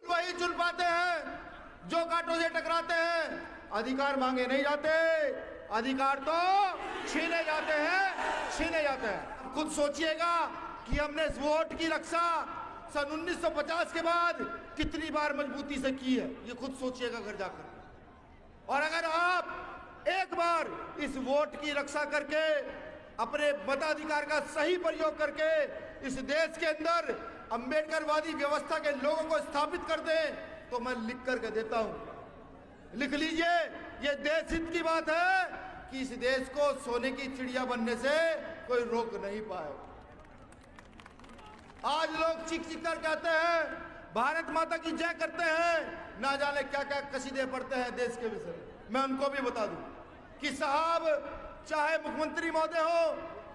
वही चुन पाते हैं जो कांटों से टकराते हैं। अधिकार मांगे नहीं जाते, अधिकार तो छीने जाते हैं। खुद सोचिएगा कि हमने इस वोट की रक्षा सन 1950 के बाद कितनी बार मजबूती से की है, ये खुद सोचिएगा घर जाकर। और अगर आप एक बार इस वोट की रक्षा करके अपने मताधिकार का सही प्रयोग करके इस देश के अंदर अंबेडकरवादी व्यवस्था के लोगों को स्थापित कर दें तो मैं लिख करके देता हूं, लिख लीजिए, ये देश हित की बात है कि इस देश को सोने की चिड़िया बनने से कोई रोक नहीं पाए। आज लोग चीख चीख कर कहते हैं भारत माता की जय करते हैं, ना जाने क्या क्या कसीदे पढ़ते हैं देश के विषय में। मैं उनको भी बता दूं कि साहब, चाहे मुख्यमंत्री महोदय हो,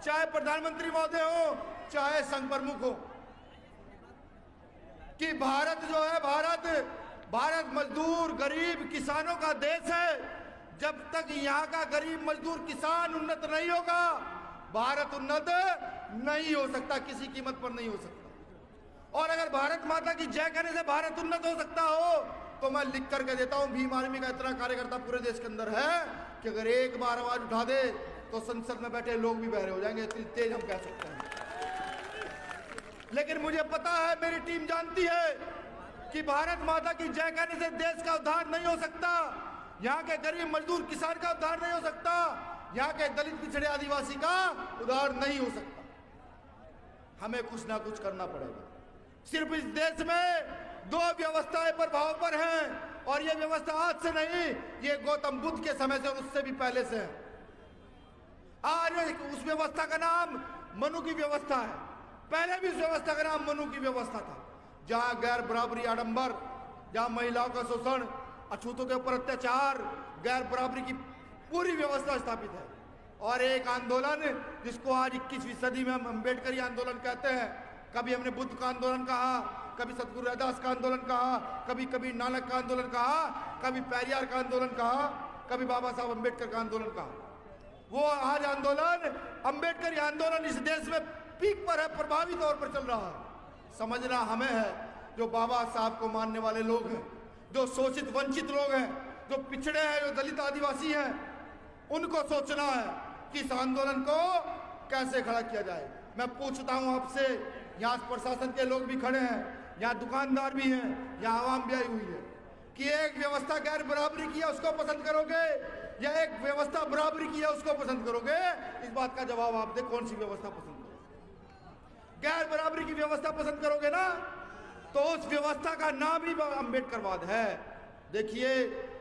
चाहे प्रधानमंत्री महोदय हो, चाहे संघ प्रमुख हो, कि भारत जो है, भारत मजदूर गरीब किसानों का देश है। जब तक यहाँ का गरीब मजदूर किसान उन्नत नहीं होगा, भारत उन्नत नहीं हो सकता, किसी कीमत पर नहीं हो सकता। और अगर भारत माता की जय कहने से भारत उन्नत हो सकता हो तो मैं लिख करके देता हूं, भीम आर्मी का इतना कार्यकर्ता पूरे देश के अंदर है कि अगर एक बार आवाज उठा दे तो संसद में बैठे लोग भी बहरे हो जाएंगे, इतनी तेज हम कह सकते हैं। लेकिन मुझे पता है, मेरी टीम जानती है कि भारत माता की जय कहने से देश का उद्धार नहीं हो सकता, यहाँ के गरीब मजदूर किसान का उद्धार नहीं हो सकता, यहाँ के दलित पिछड़े आदिवासी का उद्धार नहीं हो सकता। हमें कुछ ना कुछ करना पड़ेगा। सिर्फ इस देश में दो व्यवस्थाएं प्रभाव पर हैं, और ये व्यवस्था आज से नहीं, ये गौतम बुद्ध के समय से और उससे भी पहले से है। आज उस व्यवस्था का नाम मनु की व्यवस्था है, पहले भी उस व्यवस्था का नाम मनु की व्यवस्था था, जहां गैर बराबरी आडंबर, जहां महिलाओं का शोषण, अछूतों के ऊपर अत्याचार, गैर बराबरी की पूरी व्यवस्था स्थापित है। और एक आंदोलन जिसको आज 21वीं सदी में हम अम्बेडकरी आंदोलन कहते हैं, कभी हमने बुद्ध का आंदोलन कहा, कभी सतगुरु रविदास का आंदोलन कहा, कभी कभी नानक का आंदोलन कहा, कभी पेरियार का आंदोलन कहा, कभी बाबा साहब अम्बेडकर का आंदोलन कहा। वो आज आंदोलन, अम्बेडकरी आंदोलन इस देश में पीक पर है, प्रभावी तौर पर चल रहा है। समझना हमें है, जो बाबा साहब को मानने वाले लोग हैं, जो शोषित वंचित लोग हैं, जो पिछड़े हैं, जो दलित आदिवासी हैं, उनको सोचना है कि इस आंदोलन को कैसे खड़ा किया जाए। मैं पूछता हूं आपसे, यहाँ प्रशासन के लोग भी खड़े हैं, यहाँ दुकानदार भी हैं, यहाँ आवाम भी आई हुई है, कि एक व्यवस्था गैर बराबरी की है उसको पसंद करोगे या एक व्यवस्था बराबरी की है उसको पसंद करोगे? इस बात का जवाब आप दे, कौन सी व्यवस्था पसंद करोगे? गैर बराबरी की व्यवस्था पसंद करोगे ना, तो उस व्यवस्था का नाम ही अम्बेडकरवाद है। देखिए,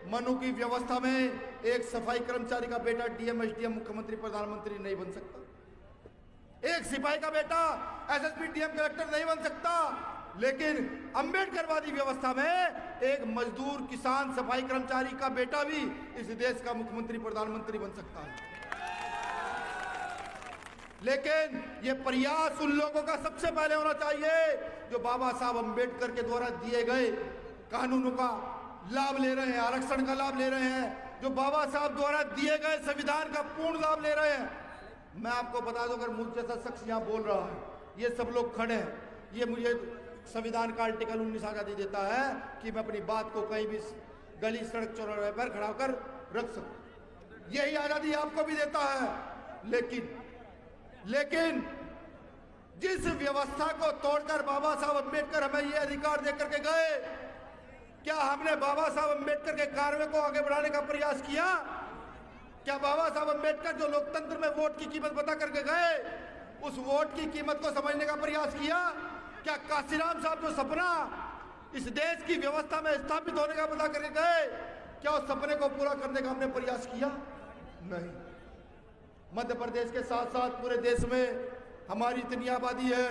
मनु की व्यवस्था में एक सफाई कर्मचारी का बेटा डीएम, एसडीएम, मुख्यमंत्री, प्रधानमंत्री नहीं बन सकता। एक सिपाही का बेटा एसएसपी, डीएम, कलेक्टर नहीं बन सकता। लेकिन अम्बेडकरवादी व्यवस्था में एक मजदूर, किसान, सफाई कर्मचारी का बेटा भी इस देश का मुख्यमंत्री, प्रधानमंत्री बन सकता है। लेकिन ये प्रयास उन लोगों का सबसे पहले होना चाहिए जो बाबा साहब अम्बेडकर के द्वारा दिए गए कानूनों का लाभ ले रहे हैं, आरक्षण का लाभ ले रहे हैं, जो बाबा साहब द्वारा दिए गए संविधान का पूर्ण लाभ ले रहे हैं। मैं आपको बता दूं, अगर मुझ जैसा शख्स यहाँ बोल रहा है, ये सब लोग खड़े हैं, ये मुझे संविधान का आर्टिकल 19 आजादी देता है कि मैं अपनी बात को कहीं भी गली, सड़क, चौराहे पर खड़ा होकर रख सकूं। यही आजादी आपको भी देता है। लेकिन जिस व्यवस्था को तोड़कर बाबा साहब अम्बेडकर हमें ये अधिकार देकर के गए, क्या हमने बाबा साहब अम्बेडकर के कार्य को आगे बढ़ाने का प्रयास किया? क्या बाबा साहब अम्बेडकर जो लोकतंत्र में वोट की कीमत बता करके गए, उस वोट की कीमत को समझने का प्रयास किया? क्या काशीराम साहब जो सपना इस देश की व्यवस्था में स्थापित होने का बता करके गए, क्या उस सपने को पूरा करने का हमने प्रयास किया? नहीं। मध्य प्रदेश के साथ साथ पूरे देश में हमारी इतनी आबादी है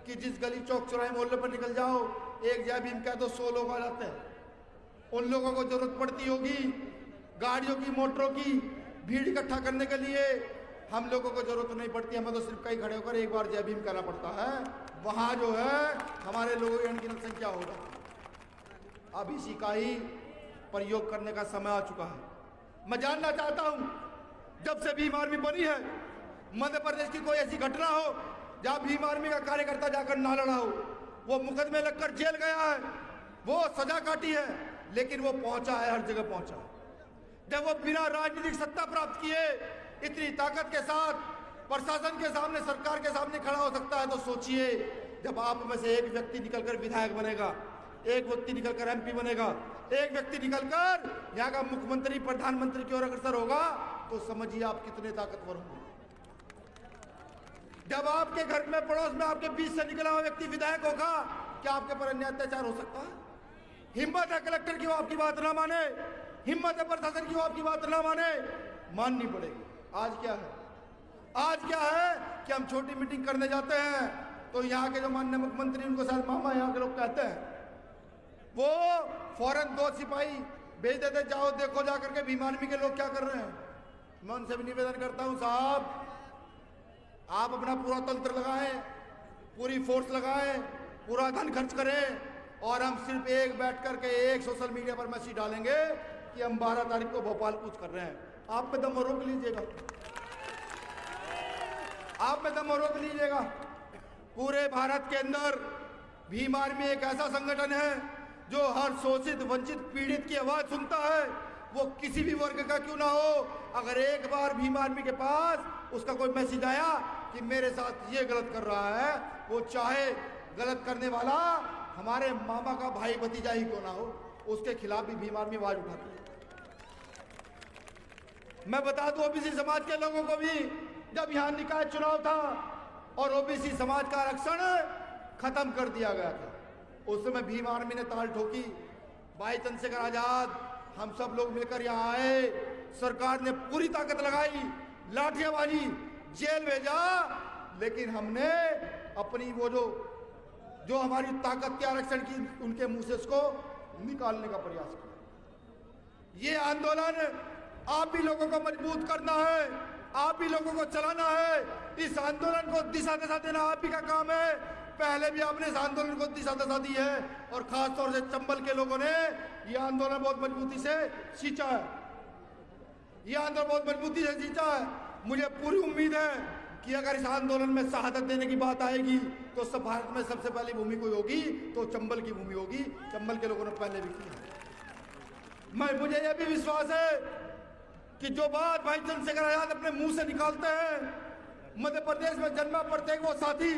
कि जिस गली, चौक, चौराहे, मोहल्ले पर निकल जाओ, एक जय भीम कह दो 100 लोग आ जाते हैं। उन लोगों को जरूरत पड़ती होगी गाड़ियों की, मोटरों की, भीड़ इकट्ठा करने के लिए। हम लोगों को जरूरत नहीं पड़ती, हमें तो सिर्फ कहीं खड़े होकर एक बार जय भीम कहना पड़ता है, वहां जो है हमारे लोगों की अनगिनत संख्या हो जाती है। अब इसी का ही प्रयोग करने का समय आ चुका है। मैं जानना चाहता हूं, जब से भीम आर्मी बनी है, मध्य प्रदेश की कोई ऐसी घटना हो जहां भीम आर्मी का कार्यकर्ता जाकर ना लड़ा हो, वो मुकदमे लगकर जेल गया है, वो सजा काटी है, लेकिन वो पहुंचा है, हर जगह पहुंचा। जब वो बिना राजनीतिक सत्ता प्राप्त किए इतनी ताकत के साथ प्रशासन के सामने, सरकार के सामने खड़ा हो सकता है, तो सोचिए जब आप में से एक व्यक्ति निकलकर विधायक बनेगा, एक व्यक्ति निकलकर एमपी बनेगा, एक व्यक्ति निकलकर यहाँ का मुख्यमंत्री, प्रधानमंत्री की ओर अग्रसर होगा, तो समझिए आप कितने ताकतवर होंगे। जब आपके घर में, पड़ोस में आपके बीच से निकला हुआ व्यक्ति विधायक होगा, क्या आपके पर अन्याय अत्याचार हो सकता है? हिम्मत है कलेक्टर की वो आपकी बात ना माने, हिम्मत है प्रशासन की वो आपकी बात ना माने, माननी पड़ेगी। आज क्या है? आज क्या है कि हम छोटी मीटिंग करने जाते हैं तो यहाँ के जो माननीय मुख्यमंत्री, उनको शायद मामा यहाँ के लोग कहते हैं, वो फौरन 2 सिपाही भेज देते, जाओ देखो जाकर के भीम आर्मी के लोग क्या कर रहे हैं। मैं उनसे भी निवेदन करता हूँ, साहब आप अपना पूरा तंत्र लगाएं, पूरी फोर्स लगाएं, पूरा धन खर्च करें, और हम सिर्फ एक बैठ करके एक सोशल मीडिया पर मैसेज डालेंगे कि हम 12 तारीख को भोपाल कूच कर रहे हैं। आप में दम रोक लीजिएगा, आप में दम रोक लीजिएगा। पूरे भारत के अंदर भीम आर्मी एक ऐसा संगठन है जो हर शोषित, वंचित, पीड़ित की आवाज सुनता है, वो किसी भी वर्ग का क्यों ना हो। अगर एक बार भीम आर्मी के पास उसका कोई मैसेज आया कि मेरे साथ ये गलत कर रहा है, वो चाहे गलत करने वाला हमारे मामा का भाई भतीजा ही क्यों ना हो, उसके खिलाफ भी भीम आर्मी आवाज उठाती है। मैं बता दूं ओबीसी समाज के लोगों को भी, जब यहाँ निकाय चुनाव था और ओबीसी समाज का आरक्षण खत्म कर दिया गया था, उस समय भीम आर्मी ने ताल ठोकी, भाई चंद्रशेखर आजाद, हम सब लोग मिलकर यहाँ आए, सरकार ने पूरी ताकत लगाई, लाठियां बाजी, जेल भेजा, लेकिन हमने अपनी वो जो हमारी ताकत के आरक्षण की, उनके मुंह से उसको निकालने का प्रयास किया। ये आंदोलन आप भी लोगों को मजबूत करना है, आप भी लोगों को चलाना है। इस आंदोलन को दिशा दशा देना आप ही का काम है। पहले भी आपने इस आंदोलन को दिशा दशा दी है, और खास तौर से चंबल के लोगों ने यह आंदोलन बहुत मजबूती से सींचा है, यह आंदोलन बहुत मजबूती से सींचा है। मुझे पूरी उम्मीद है कि अगर इस आंदोलन में शहादत देने की बात आएगी तो सब भारत में सबसे पहली भूमि कोई होगी तो चंबल की भूमि होगी। चंबल के लोगों ने पहले भी किया। मुझे यह भी विश्वास है कि जो बात भाई चंद्रशेखर आजाद अपने मुंह से निकालते हैं, मध्य प्रदेश में जन्मा प्रत्येक वो साथी